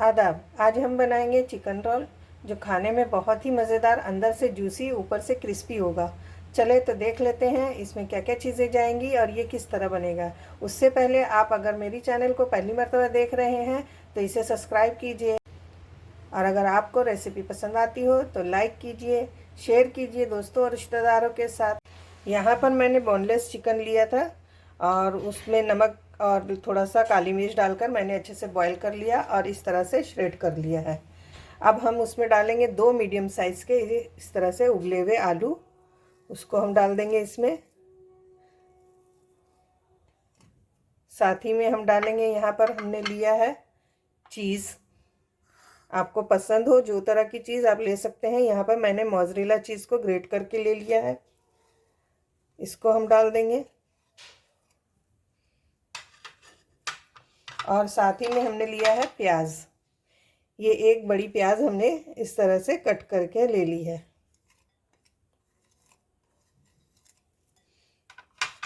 आदाब। आज हम बनाएंगे चिकन रोल जो खाने में बहुत ही मज़ेदार, अंदर से जूसी ऊपर से क्रिस्पी होगा। चले तो देख लेते हैं इसमें क्या क्या चीज़ें जाएंगी और ये किस तरह बनेगा। उससे पहले आप अगर मेरी चैनल को पहली मर्तबा देख रहे हैं तो इसे सब्सक्राइब कीजिए, और अगर आपको रेसिपी पसंद आती हो तो लाइक कीजिए, शेयर कीजिए दोस्तों और रिश्तेदारों के साथ। यहाँ पर मैंने बोनलेस चिकन लिया था और उसमें नमक और थोड़ा सा काली मिर्च डालकर मैंने अच्छे से बॉईल कर लिया और इस तरह से श्रेड कर लिया है। अब हम उसमें डालेंगे 2 मीडियम साइज़ के इस तरह से उबले हुए आलू, उसको हम डाल देंगे इसमें। साथ ही में हम डालेंगे, यहाँ पर हमने लिया है चीज़। आपको पसंद हो जो तरह की चीज़ आप ले सकते हैं। यहाँ पर मैंने मोज़रेला चीज़ को ग्रेट करके ले लिया है, इसको हम डाल देंगे। और साथ ही में हमने लिया है प्याज। ये एक बड़ी प्याज हमने इस तरह से कट करके ले ली है।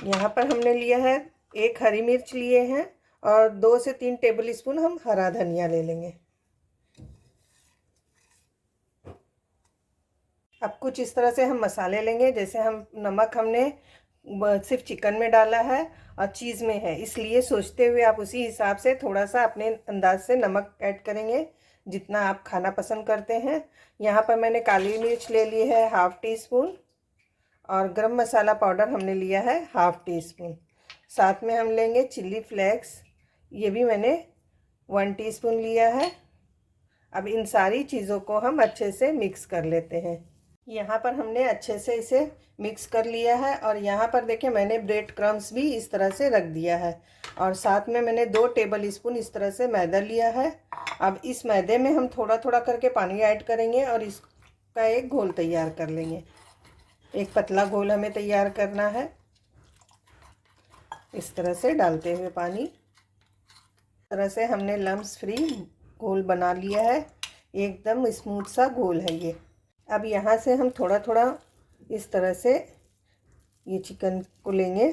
यहाँ पर हमने लिया है 1 हरी मिर्च लिए हैं और 2 से 3 टेबल स्पून हम हरा धनिया ले लेंगे। अब कुछ इस तरह से हम मसाले लेंगे। जैसे हम नमक हमने सिर्फ चिकन में डाला है और चीज़ में है, इसलिए सोचते हुए आप उसी हिसाब से थोड़ा सा अपने अंदाज से नमक ऐड करेंगे जितना आप खाना पसंद करते हैं। यहाँ पर मैंने काली मिर्च ले ली है 1/2 टीस्पून और गरम मसाला पाउडर हमने लिया है 1/2 टीस्पून। साथ में हम लेंगे चिल्ली फ्लेक्स, ये भी मैंने 1 टीस्पून लिया है। अब इन सारी चीज़ों को हम अच्छे से मिक्स कर लेते हैं। यहाँ पर हमने अच्छे से इसे मिक्स कर लिया है और यहाँ पर देखिए मैंने ब्रेड क्रम्स भी इस तरह से रख दिया है और साथ में मैंने 2 टेबल स्पून इस तरह से मैदा लिया है। अब इस मैदे में हम थोड़ा थोड़ा करके पानी ऐड करेंगे और इसका एक घोल तैयार कर लेंगे। एक पतला घोल हमें तैयार करना है, इस तरह से डालते हुए पानी। इस तरह से हमने लम्स फ्री घोल बना लिया है, एकदम स्मूथ सा घोल है ये। अब यहाँ से हम थोड़ा थोड़ा इस तरह से ये चिकन को लेंगे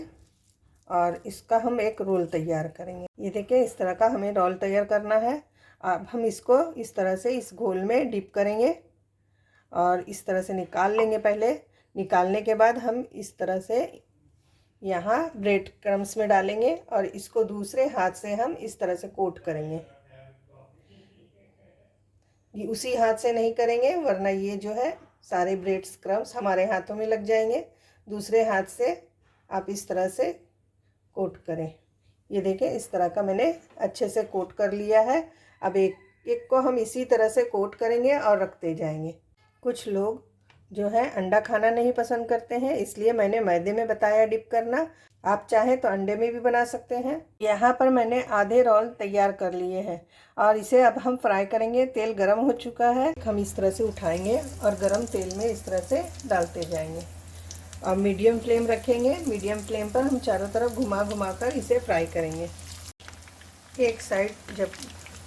और इसका हम एक रोल तैयार करेंगे। ये देखिए इस तरह का हमें रोल तैयार करना है। अब हम इसको इस तरह से इस घोल में डिप करेंगे और इस तरह से निकाल लेंगे। पहले निकालने के बाद हम इस तरह से यहाँ ब्रेड क्रम्स में डालेंगे और इसको दूसरे हाथ से हम इस तरह से कोट करेंगे। ये उसी हाथ से नहीं करेंगे वरना ये जो है सारे ब्रेड क्रम्स हमारे हाथों में लग जाएंगे। दूसरे हाथ से आप इस तरह से कोट करें। ये देखें इस तरह का मैंने अच्छे से कोट कर लिया है। अब एक एक को हम इसी तरह से कोट करेंगे और रखते जाएंगे। कुछ लोग जो है अंडा खाना नहीं पसंद करते हैं, इसलिए मैंने मैदे में बताया डिप करना। आप चाहें तो अंडे में भी बना सकते हैं। यहाँ पर मैंने आधे रोल तैयार कर लिए हैं और इसे अब हम फ्राई करेंगे। तेल गरम हो चुका है, हम इस तरह से उठाएंगे और गरम तेल में इस तरह से डालते जाएंगे और मीडियम फ्लेम रखेंगे। मीडियम फ्लेम पर हम चारों तरफ घुमा घुमा कर इसे फ्राई करेंगे। एक साइड जब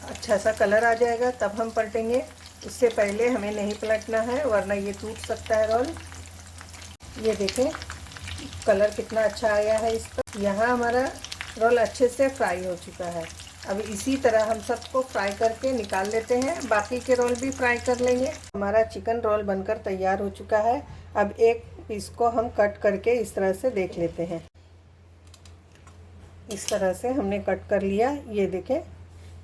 अच्छा सा कलर आ जाएगा तब हम पलटेंगे, इससे पहले हमें नहीं पलटना है वरना ये टूट सकता है रोल। ये देखें कलर कितना अच्छा आया है इस पर। यहाँ हमारा रोल अच्छे से फ्राई हो चुका है। अब इसी तरह हम सबको फ्राई करके निकाल लेते हैं, बाकी के रोल भी फ्राई कर लेंगे। हमारा चिकन रोल बनकर तैयार हो चुका है। अब एक पीस को हम कट करके इस तरह से देख लेते हैं। इस तरह से हमने कट कर लिया। ये देखें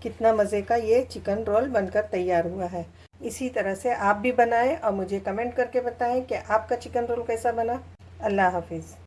कितना मज़े का ये चिकन रोल बनकर तैयार हुआ है। इसी तरह से आप भी बनाएं और मुझे कमेंट करके बताएं कि आपका चिकन रोल कैसा बना। अल्लाह हाफिज़।